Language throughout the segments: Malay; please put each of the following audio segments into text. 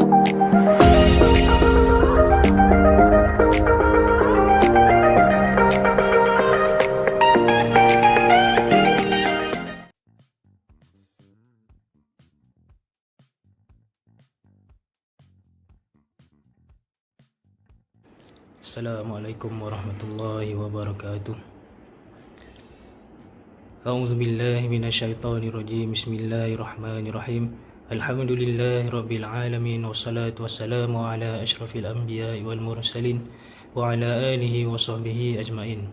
Assalamualaikum warahmatullahi wabarakatuh. A'udzu billahi minasyaitonir rajim. Bismillahirrahmanirrahim. Alhamdulillahirabbil alamin wassalatu wassalamu ala asyrafil anbiya'i wal mursalin wa ala alihi wa sahbihi ajmain.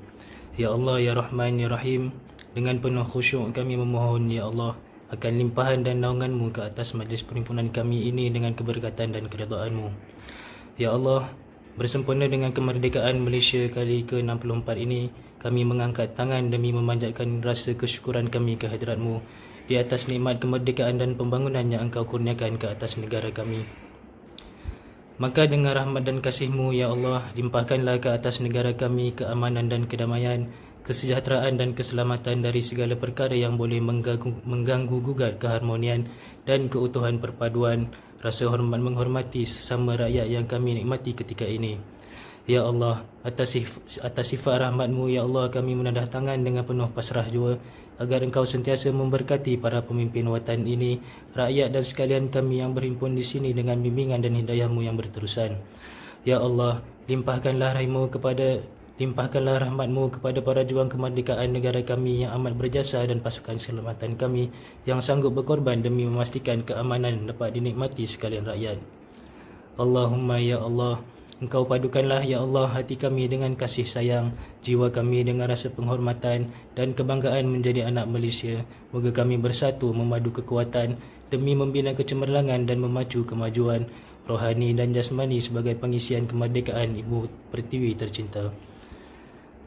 Ya Allah, ya Rahman, ya Rahim, dengan penuh khusyuk kami memohon ya Allah akan limpahan dan naungan-Mu ke atas majlis perhimpunan kami ini dengan keberkatan dan keridaan-Mu. Ya Allah, bersempena dengan kemerdekaan Malaysia kali ke-64 ini, kami mengangkat tangan demi memanjatkan rasa kesyukuran kami ke hadirat-Mu di atas nikmat kemerdekaan dan pembangunan yang Engkau kurniakan ke atas negara kami. Maka dengan rahmat dan kasih-Mu, ya Allah, limpahkanlah ke atas negara kami keamanan dan kedamaian, kesejahteraan dan keselamatan dari segala perkara yang boleh mengganggu gugat keharmonian dan keutuhan perpaduan rasa hormat menghormati sesama rakyat yang kami nikmati ketika ini. Ya Allah, atas sifat rahmat-Mu, ya Allah, kami menadah tangan dengan penuh pasrah jua agar Engkau sentiasa memberkati para pemimpin watan ini, rakyat dan sekalian kami yang berhimpun di sini dengan bimbingan dan hidayah-Mu yang berterusan. Ya Allah, limpahkanlah rahmat-Mu kepada para juang kemerdekaan negara kami yang amat berjasa dan pasukan keselamatan kami yang sanggup berkorban demi memastikan keamanan dapat dinikmati sekalian rakyat. Allahumma ya Allah, Engkau padukanlah ya Allah hati kami dengan kasih sayang, jiwa kami dengan rasa penghormatan dan kebanggaan menjadi anak Malaysia. Moga kami bersatu memadu kekuatan demi membina kecemerlangan dan memacu kemajuan rohani dan jasmani sebagai pengisian kemerdekaan Ibu Pertiwi tercinta.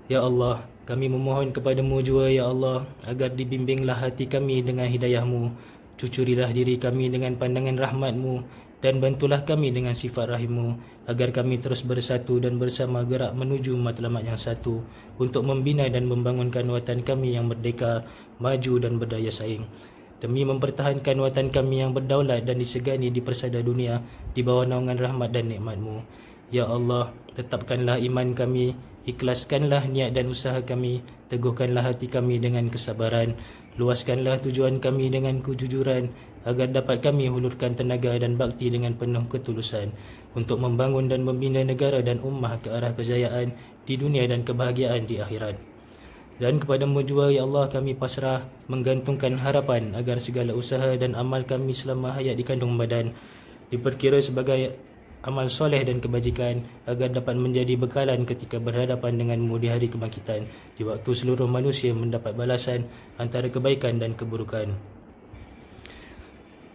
Ya Allah, kami memohon kepada-Mu jua ya Allah agar dibimbinglah hati kami dengan hidayah-Mu, cucurilah diri kami dengan pandangan rahmat-Mu, dan bantulah kami dengan sifat rahim-Mu agar kami terus bersatu dan bersama gerak menuju matlamat yang satu untuk membina dan membangunkan watan kami yang merdeka, maju dan berdaya saing, demi mempertahankan watan kami yang berdaulat dan disegani di persada dunia di bawah naungan rahmat dan nikmat-Mu. Ya Allah, tetapkanlah iman kami, ikhlaskanlah niat dan usaha kami, teguhkanlah hati kami dengan kesabaran, luaskanlah tujuan kami dengan kejujuran, agar dapat kami hulurkan tenaga dan bakti dengan penuh ketulusan untuk membangun dan membina negara dan ummah ke arah kejayaan di dunia dan kebahagiaan di akhirat. Dan kepada-Mu jua ya Allah kami pasrah menggantungkan harapan agar segala usaha dan amal kami selama hayat di kandung badan diperkira sebagai amal soleh dan kebajikan agar dapat menjadi bekalan ketika berhadapan dengan-Mu di hari kebangkitan, di waktu seluruh manusia mendapat balasan antara kebaikan dan keburukan.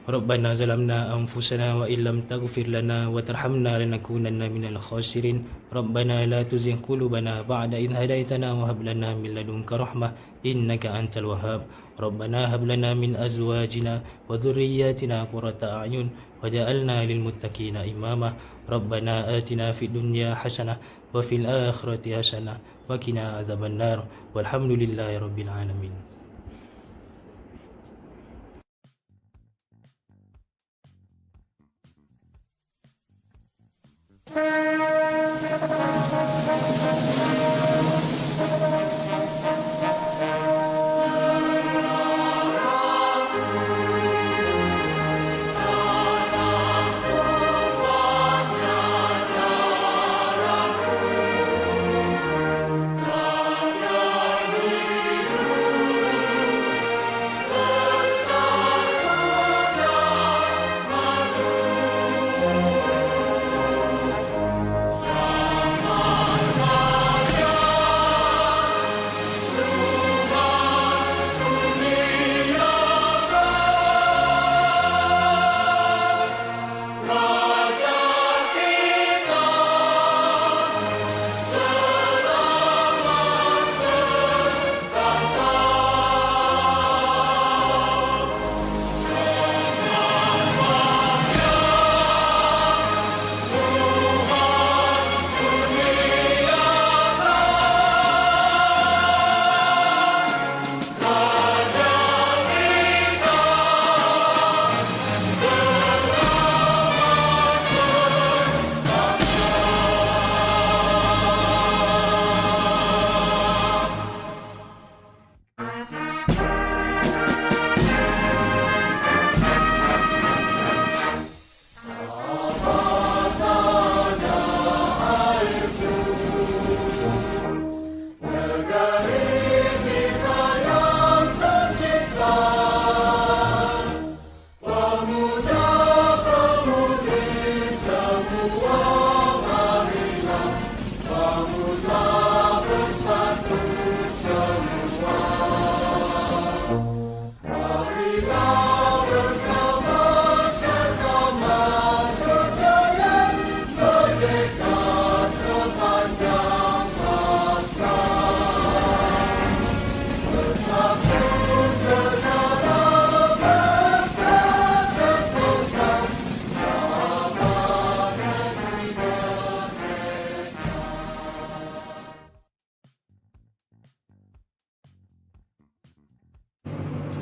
Rabbana zalamna anfusana wa illam taghfir lana wa tarhamna lanakunanna minal khasirin. Rabbana la tuzigh qulubana ba'da idh hadaitana wa hab lana min ladunka rahmah innaka antal wahhab. Rabbana hab lana min azwajina wa dhurriyyatina qurrata a'yun waj'alna lil muttaqina imama. Rabbana atina fid dunya hasanah wa fil akhirati hasanah wa qina adzabannar. Walhamdulillahi rabbil alamin.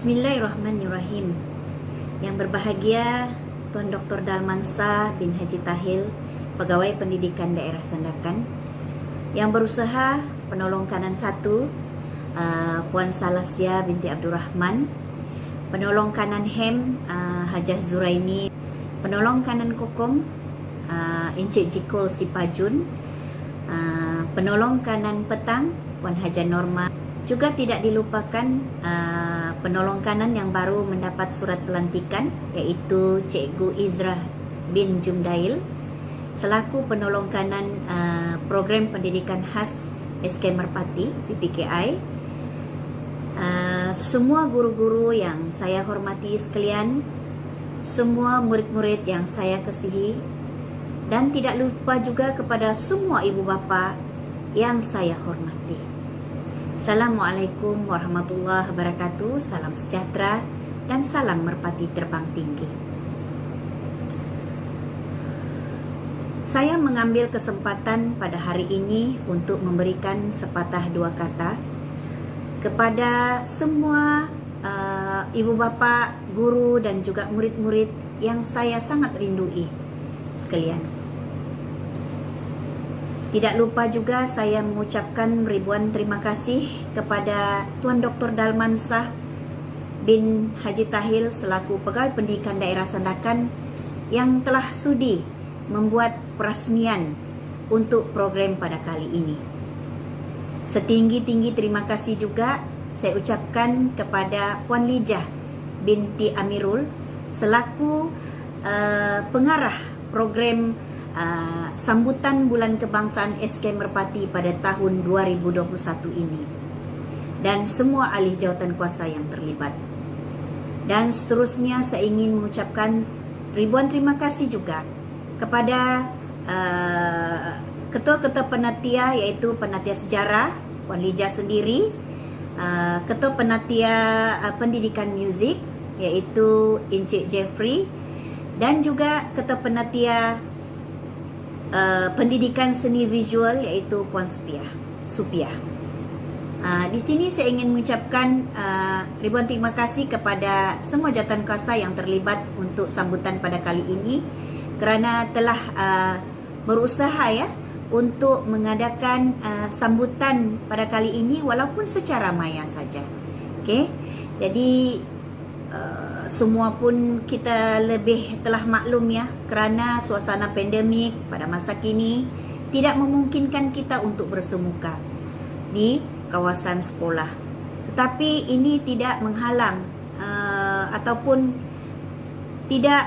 Bismillahirrahmanirrahim. Yang berbahagia Tuan Dr. Dalmansah bin Haji Tahil, Pegawai Pendidikan Daerah Sandakan. Yang berusaha penolong kanan 1, Puan Salasia binti Abdurrahman. Penolong kanan Hem, Hajah Zuraini. Penolong kanan Kokom, Encik Jikol Sipajun. Penolong kanan petang, Puan Haja Norma. Juga tidak dilupakan penolong kanan yang baru mendapat surat pelantikan, iaitu Cikgu Izrah bin Jumdail selaku penolong kanan program pendidikan khas SK Merpati PPKI. Semua guru-guru yang saya hormati sekalian, semua murid-murid yang saya kasihi, dan tidak lupa juga kepada semua ibu bapa yang saya hormati. Assalamualaikum warahmatullahi wabarakatuh. Salam sejahtera dan salam merpati terbang tinggi. Saya mengambil kesempatan pada hari ini untuk memberikan sepatah dua kata kepada semua ibu bapa, guru dan juga murid-murid yang saya sangat rindui sekalian. Tidak lupa juga saya mengucapkan ribuan terima kasih kepada Tuan Dr. Dalmansah bin Haji Tahil selaku Pegawai Pendidikan Daerah Sandakan yang telah sudi membuat peresmian untuk program pada kali ini. Setinggi-tinggi terima kasih juga saya ucapkan kepada Puan Lijah binti Amirul selaku pengarah program sambutan Bulan Kebangsaan SK Merpati pada tahun 2021 ini, dan semua ahli jawatan kuasa yang terlibat. Dan seterusnya saya ingin mengucapkan ribuan terima kasih juga kepada ketua-ketua panitia, yaitu panitia sejarah Puan Lijah sendiri, ketua panitia pendidikan muzik yaitu Encik Jeffrey, dan juga ketua panitia pendidikan seni visual yaitu Puan Supiah. Di sini saya ingin mengucapkan ribuan terima kasih kepada semua jawatan kuasa yang terlibat untuk sambutan pada kali ini, kerana telah berusaha untuk mengadakan sambutan pada kali ini walaupun secara maya saja. Okey. Jadi semua pun kita lebih telah maklum kerana suasana pandemik pada masa kini tidak memungkinkan kita untuk bersemuka di kawasan sekolah. Tetapi ini tidak menghalang ataupun tidak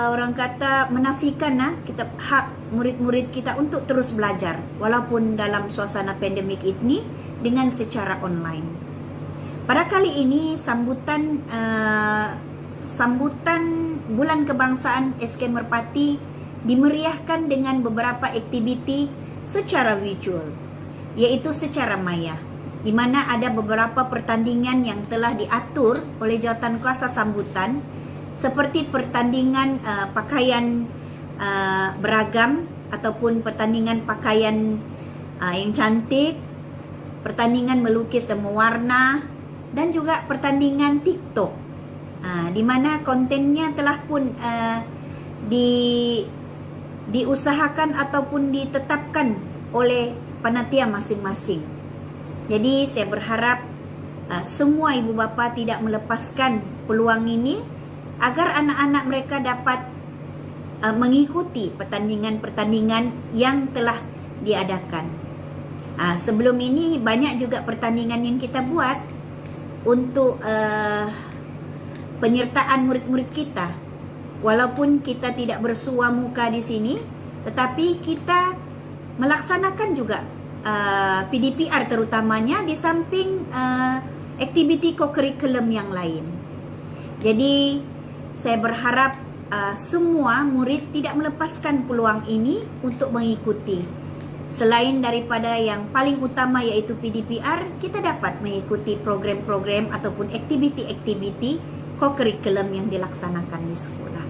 orang kata menafikan kita hak murid-murid kita untuk terus belajar walaupun dalam suasana pandemik ini dengan secara online. Pada kali ini sambutan Bulan Kebangsaan SK Merpati dimeriahkan dengan beberapa aktiviti secara virtual, yaitu secara maya, di mana ada beberapa pertandingan yang telah diatur oleh jawatan kuasa sambutan, seperti pertandingan pakaian beragam ataupun pertandingan pakaian yang cantik, pertandingan melukis dan mewarna, dan juga pertandingan TikTok. Di mana kontennya telah pun diusahakan ataupun ditetapkan oleh panitia masing-masing. Jadi saya berharap semua ibu bapa tidak melepaskan peluang ini agar anak-anak mereka dapat mengikuti pertandingan-pertandingan yang telah diadakan. Sebelum ini banyak juga pertandingan yang kita buat untuk penyertaan murid-murid kita. Walaupun kita tidak bersua muka di sini, tetapi kita melaksanakan juga PDPR terutamanya di samping aktiviti co-curriculum yang lain. Jadi saya berharap semua murid tidak melepaskan peluang ini untuk mengikuti. Selain daripada yang paling utama yaitu PDPR, kita dapat mengikuti program-program ataupun aktiviti-aktiviti co-curriculum yang dilaksanakan di sekolah.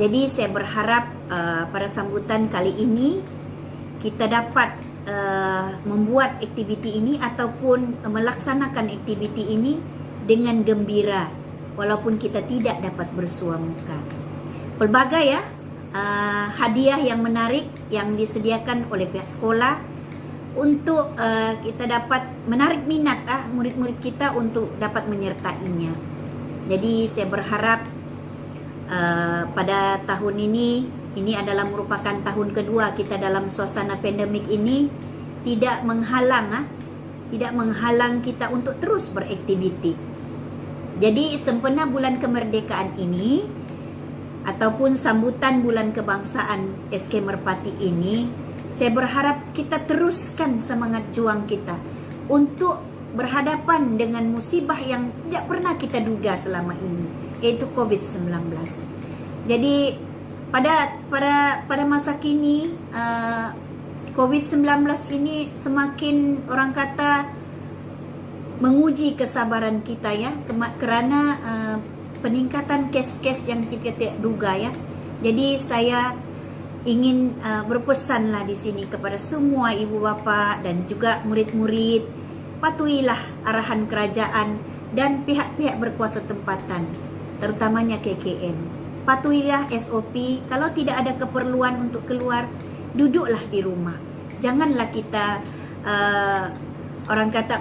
Jadi saya berharap pada sambutan kali ini kita dapat membuat aktiviti ini ataupun melaksanakan aktiviti ini dengan gembira walaupun kita tidak dapat bersua muka. Pelbagai hadiah yang menarik yang disediakan oleh pihak sekolah untuk kita dapat menarik minat murid-murid kita untuk dapat menyertainya. Jadi saya berharap pada tahun ini adalah merupakan tahun kedua kita dalam suasana pandemik ini, tidak menghalang kita untuk terus beraktiviti. Jadi sempena bulan kemerdekaan ini ataupun sambutan bulan kebangsaan SK Merpati ini, saya berharap kita teruskan semangat juang kita untuk berhadapan dengan musibah yang tidak pernah kita duga selama ini, yaitu COVID-19. Jadi pada masa kini COVID-19 ini semakin orang kata menguji kesabaran kita ya, kerana peningkatan kes-kes yang kita tidak duga ya. Jadi saya ingin berpesanlah di sini kepada semua ibu bapa dan juga murid-murid, patuhilah arahan kerajaan dan pihak-pihak berkuasa tempatan, terutamanya KKM. Patuhilah SOP. Kalau tidak ada keperluan untuk keluar, duduklah di rumah. Janganlah kita orang kata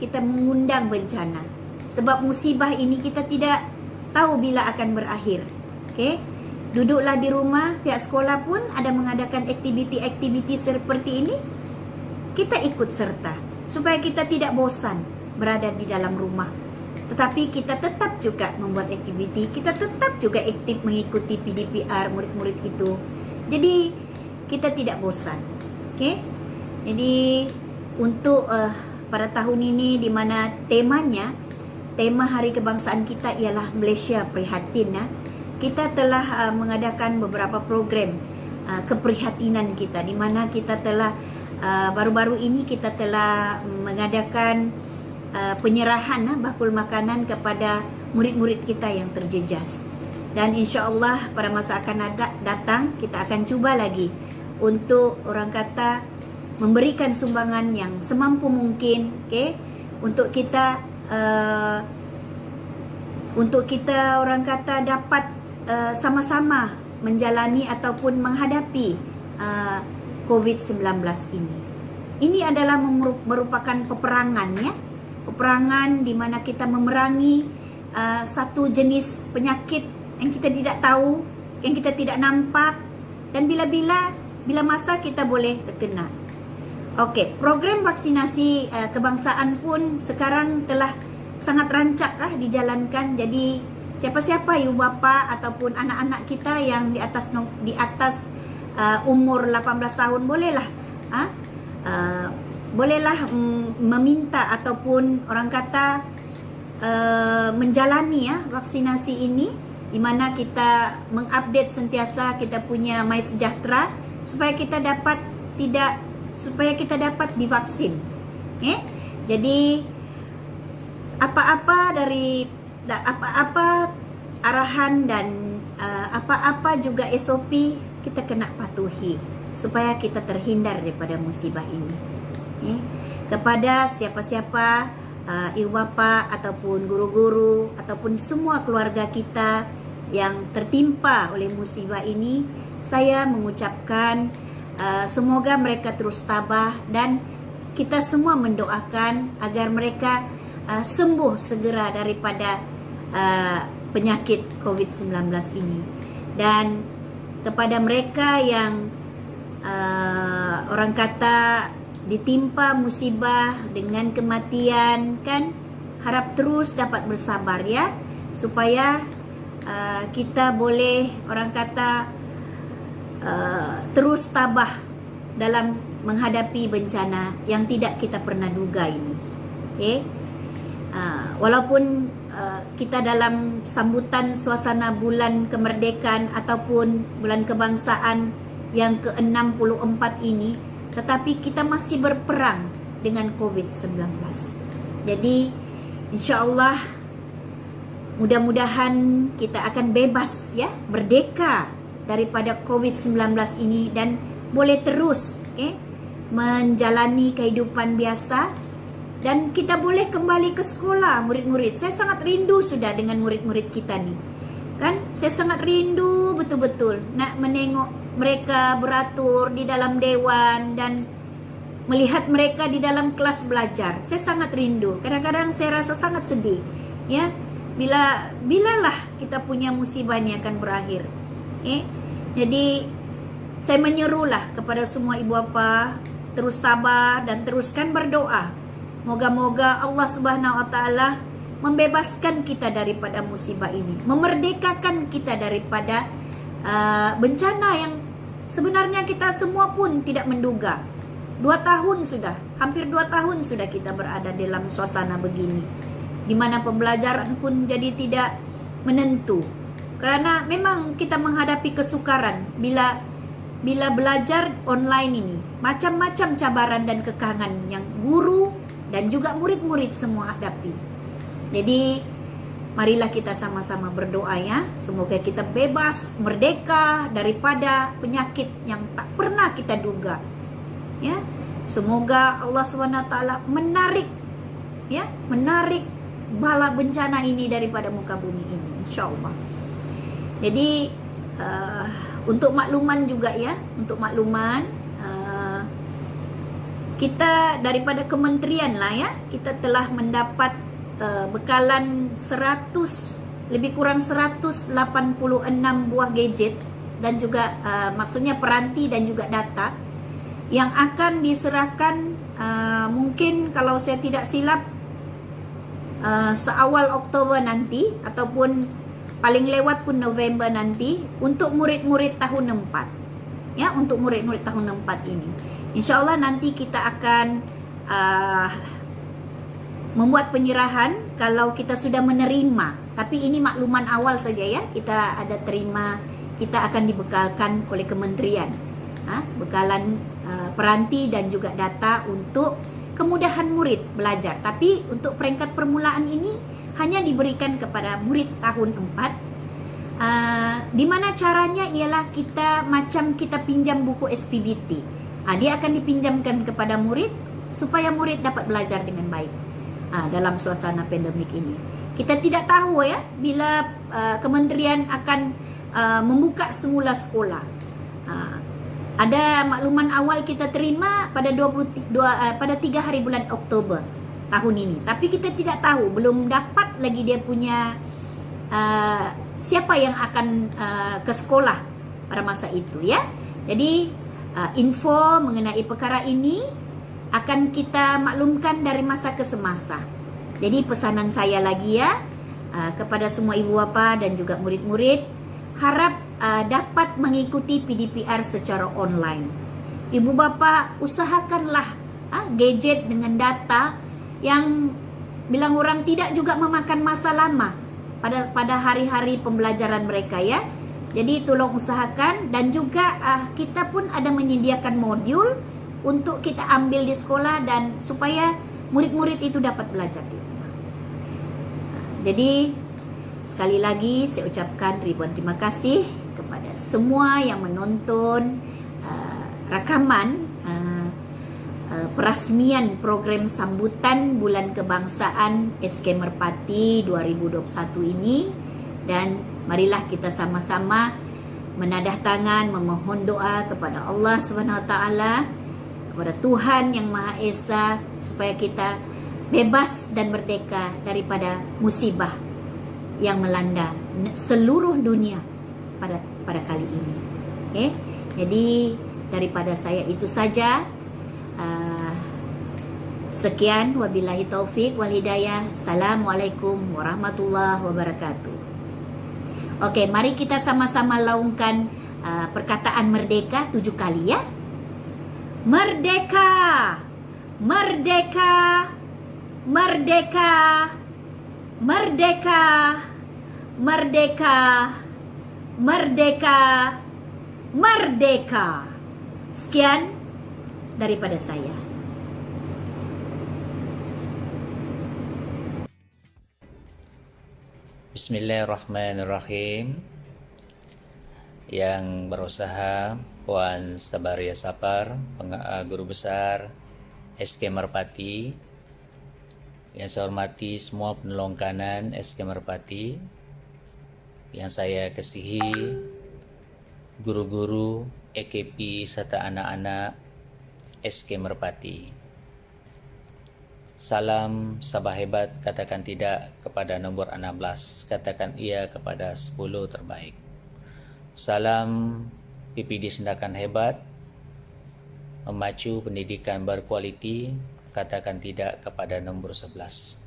kita mengundang bencana. Sebab musibah ini kita tidak tahu bila akan berakhir. Okey? Duduklah di rumah. Pihak sekolah pun ada mengadakan aktiviti-aktiviti seperti ini. Kita ikut serta supaya kita tidak bosan berada di dalam rumah. Tetapi kita tetap juga membuat aktiviti, kita tetap juga aktif mengikuti PDPR murid-murid itu. Jadi kita tidak bosan. Okey? Jadi untuk pada tahun ini di mana tema Hari Kebangsaan kita ialah Malaysia Prihatin ya. Kita telah mengadakan beberapa program keprihatinan kita, di mana kita telah baru-baru ini kita telah mengadakan penyerahan bakul makanan kepada murid-murid kita yang terjejas. Dan insya-Allah pada masa akan datang kita akan cuba lagi untuk orang kata memberikan sumbangan yang semampu mungkin, okey, untuk kita orang kata dapat sama-sama menjalani ataupun menghadapi COVID-19 ini. Ini adalah merupakan peperangan ya. Peperangan di mana kita memerangi satu jenis penyakit yang kita tidak tahu, yang kita tidak nampak, dan bila masa kita boleh terkena. Okey, program vaksinasi kebangsaan pun sekarang telah sangat rancak dijalankan. Jadi siapa-siapa ibu bapa ataupun anak-anak kita yang di atas umur 18 tahun bolehlah meminta ataupun orang kata menjalani vaksinasi ini, di mana kita mengupdate sentiasa kita punya MySejahtera supaya kita dapat divaksin. Jadi apa arahan dan apa juga SOP kita kena patuhi supaya kita terhindar daripada musibah ini. Kepada siapa-siapa ibu bapa ataupun guru-guru ataupun semua keluarga kita yang tertimpa oleh musibah ini, saya mengucapkan semoga mereka terus tabah dan kita semua mendoakan agar mereka sembuh segera daripada penyakit COVID-19 ini. Dan kepada mereka yang orang kata ditimpa musibah dengan kematian, kan, harap terus dapat bersabar ya, supaya kita boleh orang kata terus tabah dalam menghadapi bencana yang tidak kita pernah duga ini. Okey. Walaupun kita dalam sambutan suasana bulan kemerdekaan ataupun bulan kebangsaan yang ke-64 ini, tetapi kita masih berperang dengan COVID-19. Jadi insya-Allah mudah-mudahan kita akan bebas ya, merdeka daripada COVID-19 ini dan boleh terus menjalani kehidupan biasa dan kita boleh kembali ke sekolah murid-murid. Saya sangat rindu sudah dengan murid-murid kita nih. Kan? Saya sangat rindu betul-betul nak menengok mereka beratur di dalam dewan dan melihat mereka di dalam kelas belajar. Saya sangat rindu. Kadang-kadang saya rasa sangat sedih. Ya, bilalah kita punya musibah ini akan berakhir. Jadi saya menyerulah kepada semua ibu bapa terus tabah dan teruskan berdoa. Moga-moga Allah Subhanahu wa taala membebaskan kita daripada musibah ini, memerdekakan kita daripada bencana yang sebenarnya kita semua pun tidak menduga. 2 tahun sudah, hampir 2 tahun sudah kita berada dalam suasana begini, di mana pembelajaran pun jadi tidak menentu. Karena memang kita menghadapi kesukaran bila belajar online ini, macam-macam cabaran dan kekangan yang guru dan juga murid-murid semua hadapi. Jadi marilah kita sama-sama berdoa ya, semoga kita bebas, merdeka daripada penyakit yang tak pernah kita duga. Ya, semoga Allah SWT menarik bala bencana ini daripada muka bumi ini, insyaallah. Jadi untuk makluman juga ya, kita daripada kementerian lah ya, kita telah mendapat bekalan lebih kurang 186 buah gadget dan juga maksudnya peranti dan juga data yang akan diserahkan mungkin kalau saya tidak silap seawal Oktober nanti ataupun paling lewat pun November nanti untuk murid-murid tahun 4. Ya, untuk murid-murid tahun 4 ini. InsyaAllah nanti kita akan membuat penyerahan kalau kita sudah menerima. Tapi ini makluman awal saja ya. Kita ada terima, kita akan dibekalkan oleh kementerian. Bekalan peranti dan juga data untuk kemudahan murid belajar. Tapi untuk peringkat permulaan ini hanya diberikan kepada murid tahun 4. Di mana caranya ialah kita pinjam buku SPBT. Dia akan dipinjamkan kepada murid supaya murid dapat belajar dengan baik dalam suasana pandemik ini. Kita tidak tahu ya bila kementerian akan membuka semula sekolah. Ada makluman awal kita terima pada 3 hari bulan Oktober tahun ini. Tapi kita tidak tahu, belum dapat lagi dia punya siapa yang akan ke sekolah pada masa itu ya. Jadi info mengenai perkara ini akan kita maklumkan dari masa ke semasa. Jadi pesanan saya lagi ya kepada semua ibu bapa dan juga murid-murid, harap dapat mengikuti PDPR secara online. Ibu bapa usahakanlah gadget dengan data yang bilang orang tidak juga memakan masa lama pada hari-hari pembelajaran mereka ya. Jadi tolong usahakan dan juga kita pun ada menyediakan modul untuk kita ambil di sekolah dan supaya murid-murid itu dapat belajar di rumah. Jadi sekali lagi saya ucapkan ribuan terima kasih kepada semua yang menonton rakaman perasmian program sambutan Bulan Kebangsaan SK Merpati 2021 ini, dan marilah kita sama-sama menadah tangan memohon doa kepada Allah Subhanahu wa taala, kepada Tuhan yang Maha Esa, supaya kita bebas dan merdeka daripada musibah yang melanda seluruh dunia pada kali ini. Okay? Jadi daripada saya itu saja. Sekian, wabillahi taufik wal hidayah. Assalamualaikum warahmatullahi wabarakatuh. Oke, mari kita sama-sama laungkan perkataan merdeka 7 kali ya. Merdeka, merdeka, merdeka, merdeka, merdeka, merdeka, merdeka. Sekian daripada saya. Bismillahirrahmanirrahim. yang berusaha, Puan Sabaria Sapar, Guru Besar SK Merpati, yang saya hormati semua penolong kanan SK Merpati, yang saya kasihi guru-guru, AKP serta anak-anak SK Merpati. Salam Sabah Hebat, katakan tidak kepada nombor 16, katakan iya kepada 10 terbaik. Salam PPD Sendakan Hebat, memacu pendidikan berkualiti, katakan tidak kepada nombor 11.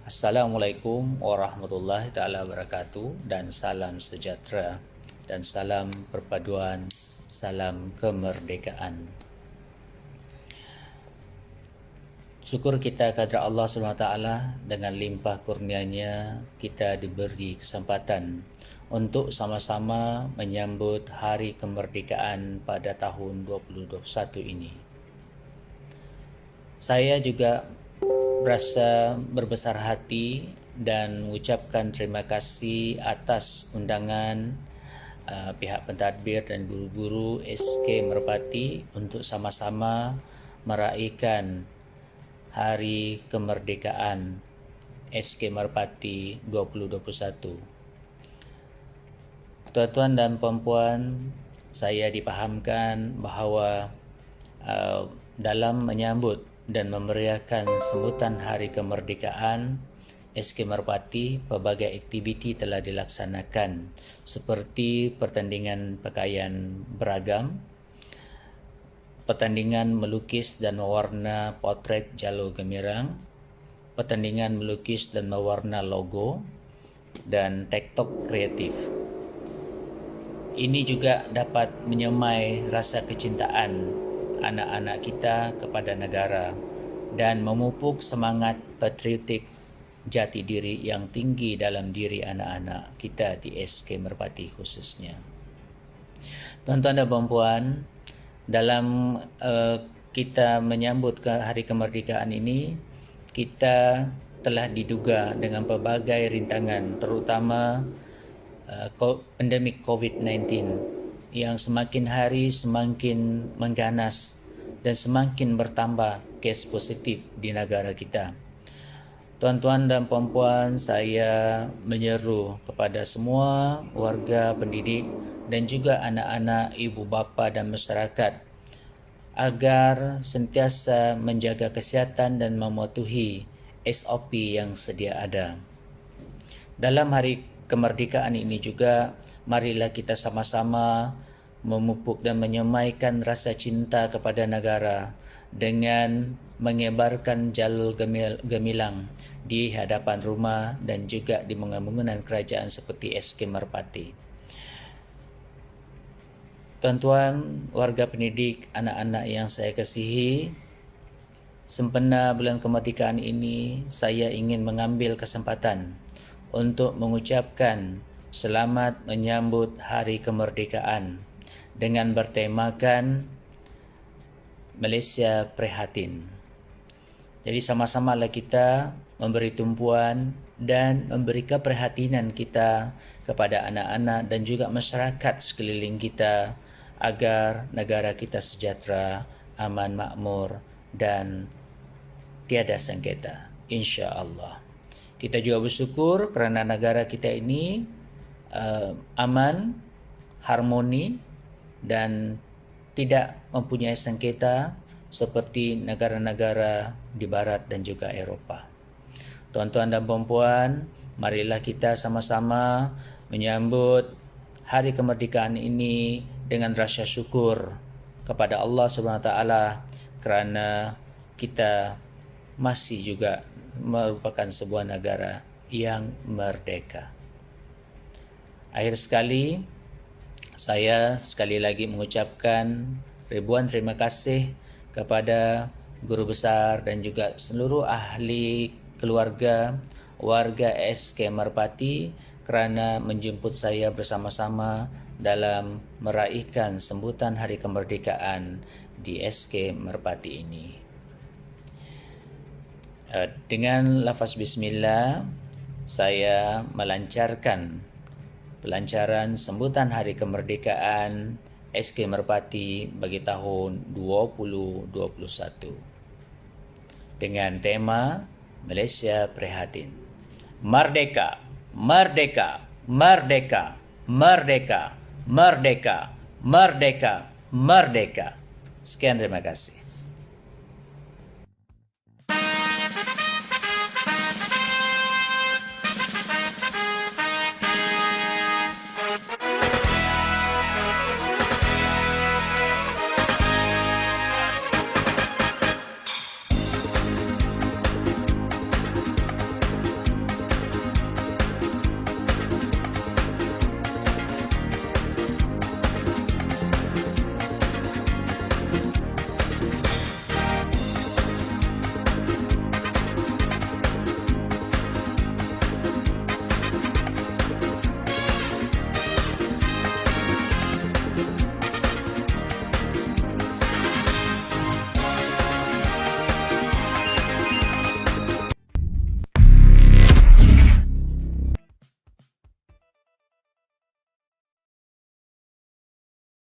Assalamualaikum warahmatullahi taala wabarakatuh, dan salam sejahtera dan salam perpaduan, salam kemerdekaan. Syukur kita kepada Allah SWT, dengan limpah kurnia-Nya kita diberi kesempatan untuk sama-sama menyambut hari kemerdekaan pada tahun 2021 ini. Saya juga berasa berbesar hati dan mengucapkan terima kasih atas undangan pihak pentadbir dan guru-guru SK Merpati untuk sama-sama meraihkan Hari Kemerdekaan SK Merpati 2021. Tuan-tuan dan puan-puan, saya dipahamkan bahawa dalam menyambut dan memeriahkan sambutan Hari Kemerdekaan SK Merpati, pelbagai aktiviti telah dilaksanakan seperti pertandingan pakaian beragam, pertandingan melukis dan mewarna potret jalur gemilang, pertandingan melukis dan mewarna logo, dan TikTok kreatif. Ini juga dapat menyemai rasa kecintaan anak-anak kita kepada negara dan memupuk semangat patriotik jati diri yang tinggi dalam diri anak-anak kita di SK Merpati khususnya. Tuan-tuan dan puan-puan, dalam kita menyambut Hari Kemerdekaan ini, kita telah diduga dengan pelbagai rintangan, terutama pandemik COVID-19 yang semakin hari semakin mengganas dan semakin bertambah kes positif di negara kita. Tuan-tuan dan puan-puan, saya menyeru kepada semua warga pendidik dan juga anak-anak, ibu bapa dan masyarakat agar sentiasa menjaga kesihatan dan mematuhi SOP yang sedia ada. Dalam Hari Kemerdekaan ini juga, marilah kita sama-sama memupuk dan menyemaikan rasa cinta kepada negara dengan mengebarkan jalur gemilang di hadapan rumah dan juga di bangunan kerajaan seperti SK Merpati. Tuan-tuan, warga pendidik, anak-anak yang saya kasihi, sempena bulan kemerdekaan ini, saya ingin mengambil kesempatan untuk mengucapkan selamat menyambut Hari Kemerdekaan dengan bertemakan Malaysia Prihatin. Jadi sama-samalah kita memberi tumpuan dan memberi keprihatinan kita kepada anak-anak dan juga masyarakat sekeliling kita agar negara kita sejahtera, aman, makmur dan tiada sengketa, insya-Allah. Kita juga bersyukur kerana negara kita ini aman, harmoni dan tidak mempunyai sengketa seperti negara-negara di barat dan juga Eropah. Tuan-tuan dan puan-puan, marilah kita sama-sama menyambut Hari Kemerdekaan ini dengan rasa syukur kepada Allah SWT kerana kita masih juga merupakan sebuah negara yang merdeka. Akhir sekali, saya sekali lagi mengucapkan ribuan terima kasih kepada guru besar dan juga seluruh ahli keluarga, warga SK Merpati kerana menjemput saya bersama-sama dalam meraihkan sambutan Hari Kemerdekaan di SK Merpati ini. Dengan lafaz bismillah, saya melancarkan pelancaran sambutan Hari Kemerdekaan SK Merpati bagi tahun 2021 dengan tema Malaysia Prihatin. Merdeka, merdeka, merdeka, merdeka, merdeka, merdeka, merdeka. Sekian, terima kasih.